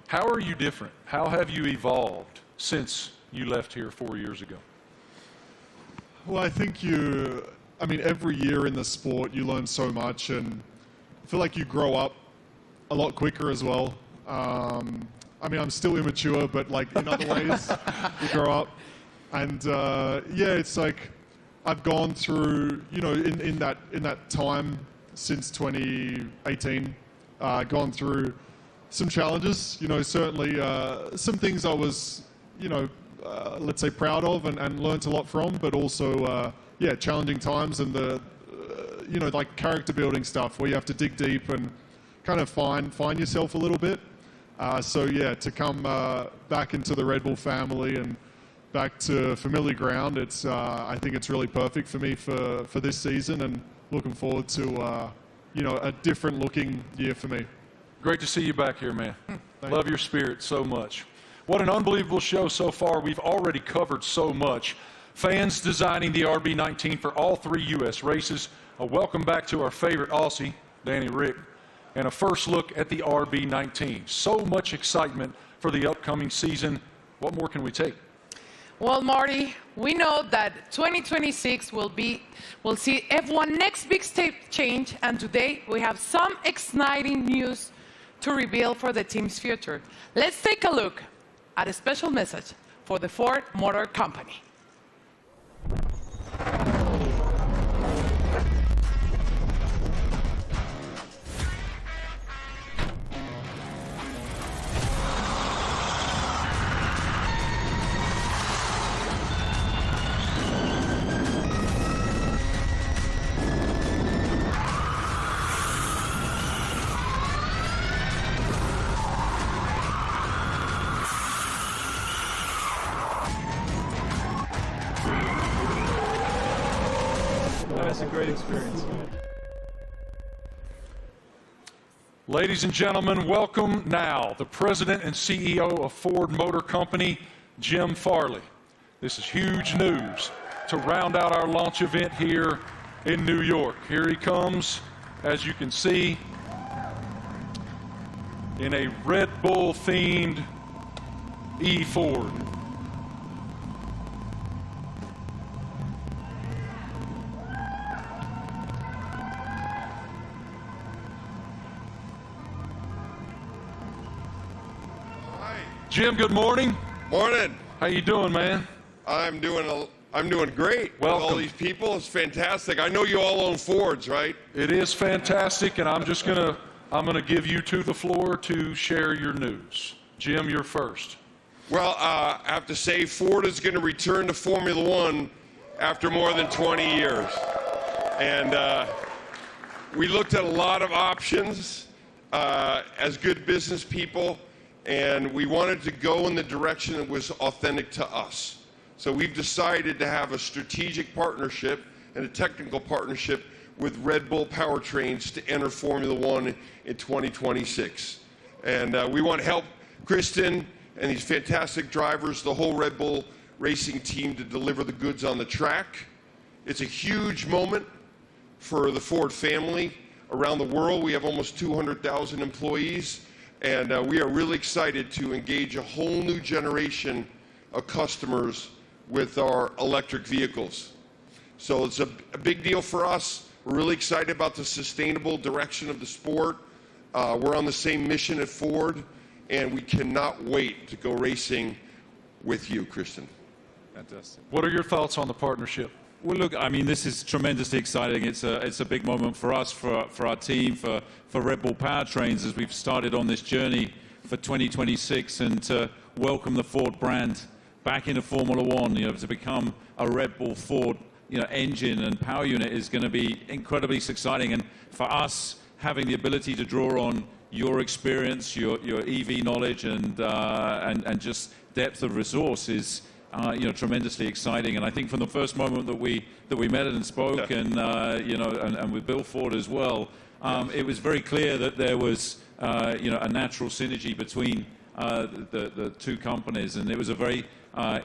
How are you different? How have you evolved since you left here 4 years ago? Well, I think every year in the sport you learn so much, and I feel like you grow up a lot quicker as well. I'm still immature, but in other ways, you grow up. And it's like I've gone through, in that time since 2018, gone through some challenges. Certainly some things I was, let's say proud of and learnt a lot from, but also challenging times, and the like character building stuff where you have to dig deep and kind of find yourself a little bit. To come back into the Red Bull family and back to familiar ground, I think it's really perfect for me for this season, and looking forward to a different looking year for me. Great to see you back here, man. Love your spirit so much. What an unbelievable show so far. We've already covered so much. Fans designing the RB19 for all 3 U.S. races. A welcome back to our favorite Aussie, Danny Rick, and a first look at the RB19. So much excitement for the upcoming season. What more can we take? Well, Marty, we know that 2026 will see F1 next big step change, and today we have some exciting news to reveal for the team's future. Let's take a look at a special message for the Ford Motor Company. That's a great experience. Ladies and gentlemen, welcome now the President and CEO of Ford Motor Company, Jim Farley. This is huge news to round out our launch event here in New York. Here he comes, as you can see, in a Red Bull-themed E-Ford. Jim, good morning. Morning. How you doing, man? I'm doing great. Welcome. With all these people, it's fantastic. I know you all own Fords, right? It is fantastic, and I'm gonna give you the floor to share your news. Jim, you're first. Well, I have to say Ford is going to return to Formula One after more than 20 years. And we looked at a lot of options as good business people, and we wanted to go in the direction that was authentic to us. So we've decided to have a strategic partnership and a technical partnership with Red Bull Powertrains to enter Formula One in 2026. And we want to help Kristen and these fantastic drivers, the whole Red Bull racing team, to deliver the goods on the track. It's a huge moment for the Ford family around the world. We have almost 200,000 employees. And we are really excited to engage a whole new generation of customers with our electric vehicles. So it's a big deal for us. We're really excited about the sustainable direction of the sport. We're on the same mission at Ford, and we cannot wait to go racing with you, Kristen. Fantastic. What are your thoughts on the partnership? Well, look, I mean, this is tremendously exciting. It's a big moment for us, for our team, for Red Bull Powertrains as we've started on this journey for 2026 and to welcome the Ford brand back into Formula One. To become a Red Bull Ford, engine and power unit is going to be incredibly exciting. And for us, having the ability to draw on your experience, your EV knowledge, and just depth of resource is tremendously exciting. And I think from the first moment that we met and spoke, and with Bill Ford as well, it was very clear that there was a natural synergy between the two companies, and it was a very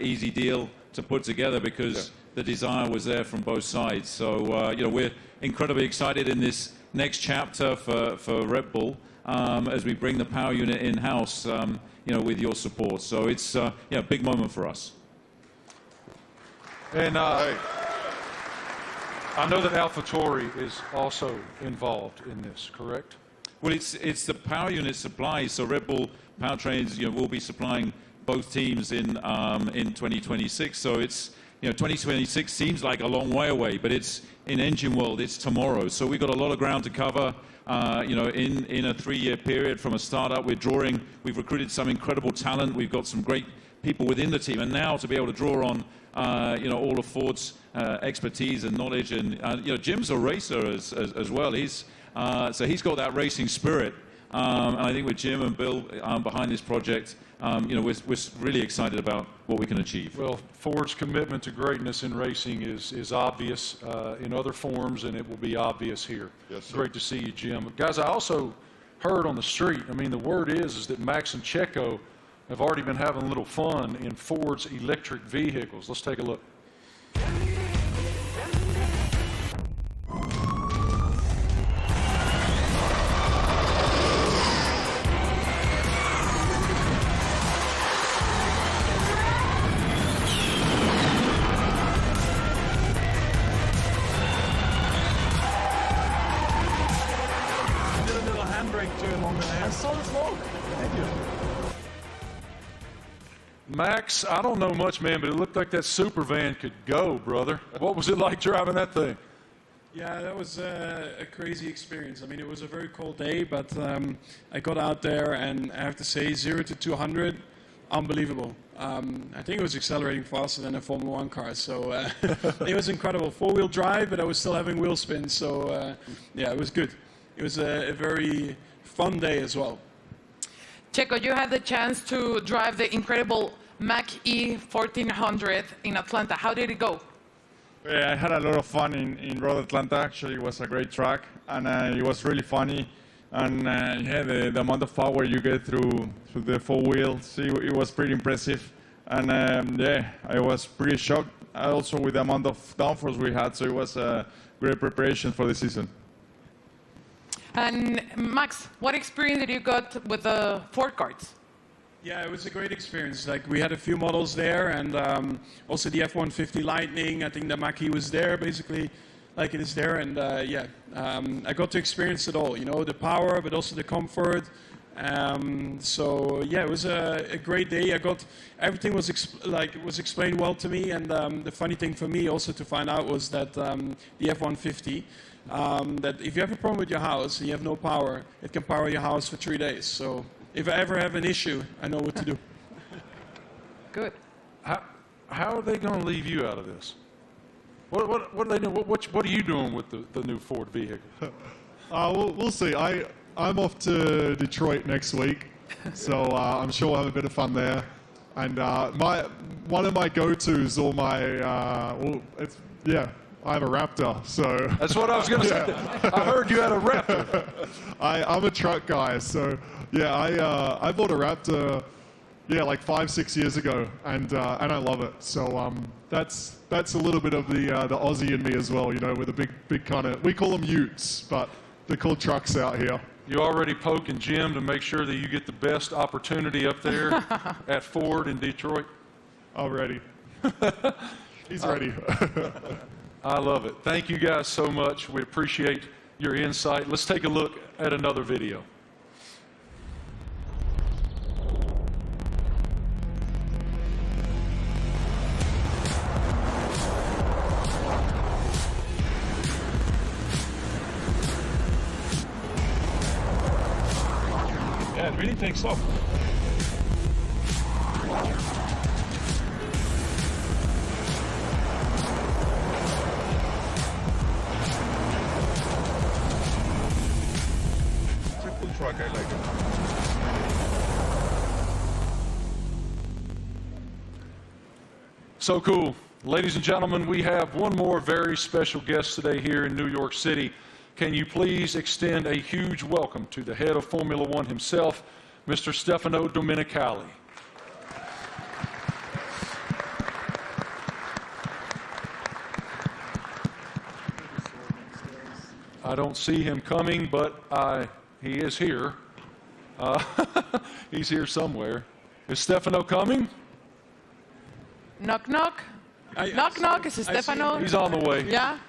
easy deal to put together because the desire was there from both sides. So we're incredibly excited in this next chapter for Red Bull as we bring the power unit in-house, with your support. So it's a big moment for us. And I know that AlphaTauri is also involved in this, correct? Well, it's the power unit supply. So Red Bull Powertrains, will be supplying both teams in 2026. So it's 2026 seems like a long way away, but it's in engine world. It's tomorrow. So we've got a lot of ground to cover. In a 3-year period from a startup, we've recruited some incredible talent. We've got some great people within the team, and now to be able to draw on all of Ford's expertise and knowledge, and Jim's a racer as well. He's got that racing spirit, and I think with Jim and Bill behind this project, we're really excited about what we can achieve. Well, Ford's commitment to greatness in racing is obvious in other forms, and it will be obvious here. Yes, sir. Great to see you, Jim. Guys, I also heard on the street, the word is that Max and Checo have already been having a little fun in Ford's electric vehicles. Let's take a look. Did a little handbrake to him on the air. I saw the smoke. Thank you. Max, I don't know much, man, but it looked like that super van could go, brother. What was it like driving that thing? Yeah, that was a crazy experience. It was a very cold day, but I got out there, and I have to say, 0 to 200, unbelievable. I think it was accelerating faster than a Formula One car, so it was incredible. 4-wheel drive, but I was still having wheel spin, so it was good. It was a very fun day as well. Checo, you had the chance to drive the incredible Mach-E 1400 in Atlanta. How did it go? I had a lot of fun in Road Atlanta. Actually, it was a great track, and it was really funny. And yeah, the amount of power you get through the four wheels, it was pretty impressive. And yeah, I was pretty shocked also with the amount of downforce we had, so it was a great preparation for the season. And Max, what experience did you got with the Ford carts? Yeah, it was a great experience. Like, we had a few models there, and also the F-150 Lightning. I think the Mach-E was there, basically, like it is there. And yeah, I got to experience it all. You know, the power, but also the comfort. So yeah, it was a great day. Everything was explained well to me. And the funny thing for me also to find out was that the F-150. That if you have a problem with your house and you have no power, it can power your house for 3 days. So if I ever have an issue, I know what to do. Good. How are they going to leave you out of this? What are they doing? What are you doing with the new Ford vehicle? We'll see. I'm off to Detroit next week, so I'm sure we'll have a bit of fun there. And one of my go-tos, or I have a Raptor, so... That's what I was going to say. I heard you had a Raptor. I'm a truck guy, so yeah, I bought a Raptor, like 5-6 years ago, and I love it. So that's a little bit of the Aussie in me as well, you know, with a big kind of, we call them utes, but they're called trucks out here. You already poking Jim to make sure that you get the best opportunity up there at Ford in Detroit? Already. He's ready. I love it. Thank you guys so much. We appreciate your insight. Let's take a look at another video. Yeah, it really takes off. Truck, I like it. So cool. Ladies and gentlemen, we have one more very special guest today here in New York City. Can you please extend a huge welcome to the head of Formula One himself, Mr. Stefano Domenicali. I don't see him coming, but he is here. He's here somewhere. Is Stefano coming? Knock, knock. Knock, knock. Is it Stefano? He's on the way. Yeah?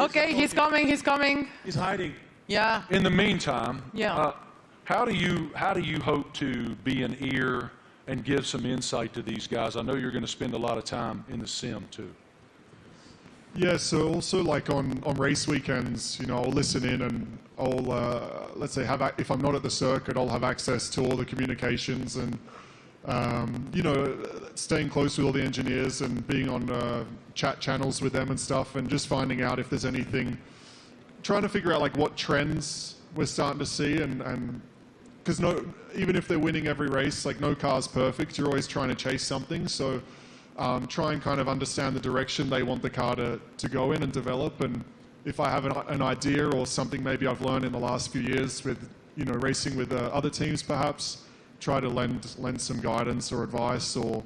Okay, he's coming, he's coming. He's hiding. Yeah. In the meantime, yeah. How do you hope to be an ear and give some insight to these guys? I know you're going to spend a lot of time in the sim too. Yeah, so also like on race weekends, you know, I'll listen in and I'll, let's say, if I'm not at the circuit, I'll have access to all the communications and, you know, staying close with all the engineers and being on chat channels with them and stuff and just finding out if there's anything, trying to figure out like what trends we're starting to see and because even if they're winning every race, like no car's perfect, you're always trying to chase something, so try and kind of understand the direction they want the car to go in and develop. And if I have an idea or something maybe I've learned in the last few years with, you know, racing with other teams perhaps, try to lend some guidance or advice or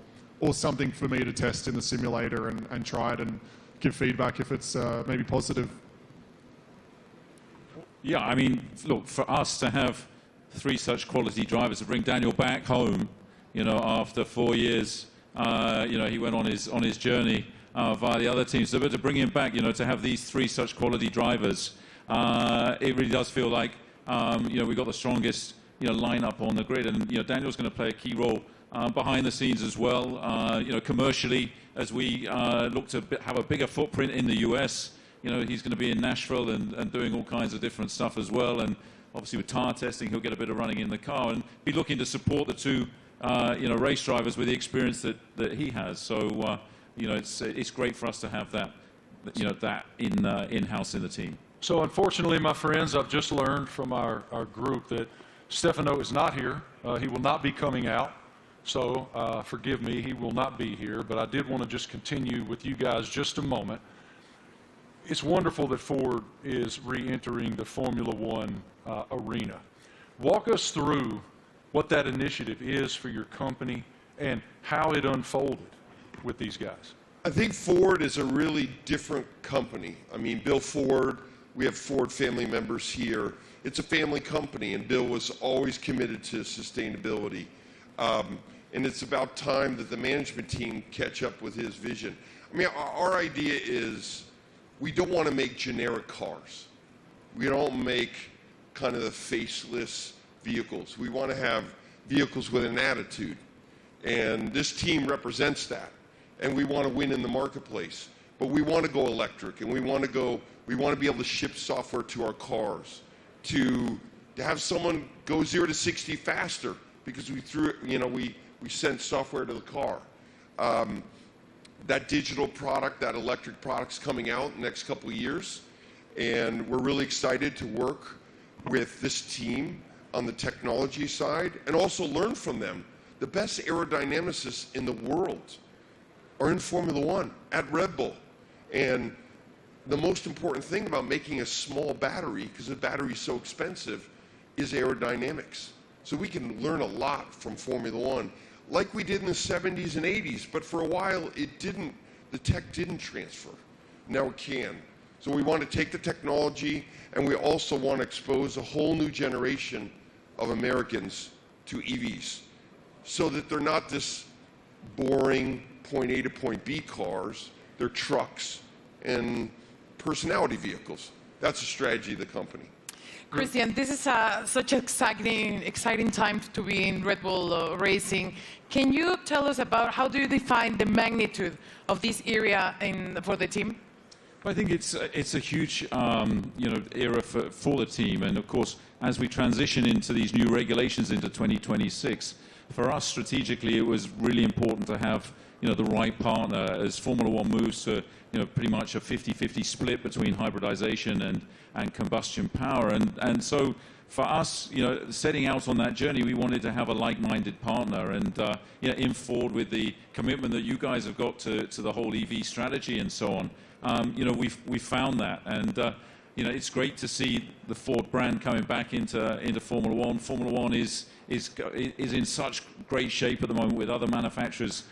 something for me to test in the simulator and try it and give feedback if it's maybe positive. Yeah, I mean, look, for us to have 3 such quality drivers, to bring Daniel back home, you know, after 4 years, you know, he went on his journey via the other teams. So, but to bring him back, you know, to have these 3 such quality drivers, it really does feel like, you know, we've got the strongest, you know, lineup on the grid, and you know, Daniel's going to play a key role behind the scenes as well. You know, commercially, as we look to have a bigger footprint in the US. You know, he's going to be in Nashville and doing all kinds of different stuff as well. And obviously with tire testing, he'll get a bit of running in the car and be looking to support the 2, you know, race drivers with the experience that he has. So, you know, it's great for us to have that, you know, that in-house in the team. So unfortunately, my friends, I've just learned from our group that Stefano is not here. He will not be coming out. So forgive me, he will not be here. But I did want to just continue with you guys just a moment. it's wonderful that Ford is re-entering the Formula One arena. Walk us through what that initiative is for your company and how it unfolded with these guys. I think Ford is a really different company. I mean, Bill Ford, we have Ford family members here. It's a family company, and Bill was always committed to sustainability. And it's about time that the management team catch up with his vision. I mean, our idea is we don't want to make generic cars. We don't make kind of the faceless vehicles. We want to have vehicles with an attitude. And this team represents that. And we want to win in the marketplace. But we want to go electric, and we want to be able to ship software to our cars, to have someone go 0 to 60 faster because we sent software to the car. That digital product, that electric product's coming out in the next couple of years, and we're really excited to work with this team on the technology side and also learn from them. The best aerodynamicists in the world are in Formula One at Red Bull. And the most important thing about making a small battery, because the battery is so expensive, is aerodynamics. So we can learn a lot from Formula One, like we did in the 70s and 80s, but for a while the tech didn't transfer. Now it can. So we want to take the technology, and we also want to expose a whole new generation of Americans to EVs, so that they're not this boring point A to point B cars, they're trucks and personality vehicles. That's the strategy of the company. Christian, this is such an exciting time to be in Red Bull Racing. Can you tell us about how do you define the magnitude of this area for the team? I think it's a huge era for the team, and of course, as we transition into these new regulations into 2026, for us strategically, it was really important to have the right partner as Formula One moves to pretty much a 50-50 split between hybridization and combustion power, and so for us, setting out on that journey, we wanted to have a like-minded partner, and in Ford with the commitment that you guys have got to the whole EV strategy and so on. We found that, and it's great to see the Ford brand coming back into Formula One. Formula One is in such great shape at the moment with other manufacturers,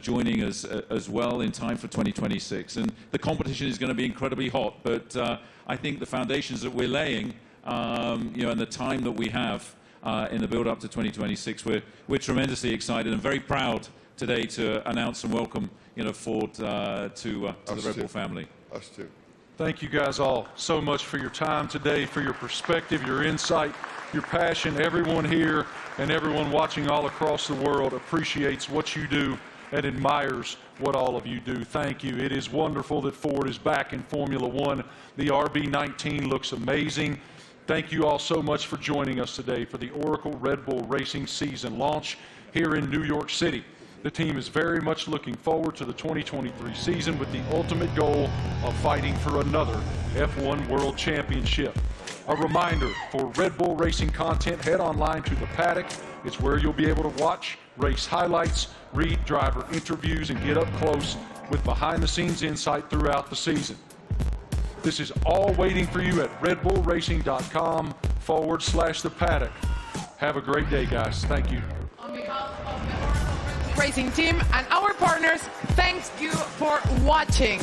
joining us as well in time for 2026. And the competition is going to be incredibly hot, but I think the foundations that we're laying, and the time that we have in the build-up to 2026, we're tremendously excited and very proud today to announce and welcome Ford to the Red Bull family. Us too. Thank you guys all so much for your time today, for your perspective, your insight, your passion. Everyone here and everyone watching all across the world appreciates what you do and admires what all of you do. Thank you. It is wonderful that Ford is back in Formula One. The RB19 looks amazing. Thank you all so much for joining us today for the Oracle Red Bull Racing season launch here in New York City. The team is very much looking forward to the 2023 season with the ultimate goal of fighting for another F1 World Championship. A reminder, for Red Bull Racing content, head online to The Paddock. It's where you'll be able to watch race highlights, read driver interviews, and get up close with behind-the-scenes insight throughout the season. This is all waiting for you at redbullracing.com/The Paddock. Have a great day, guys. Thank you. On behalf of the Racing team and our partners, thank you for watching.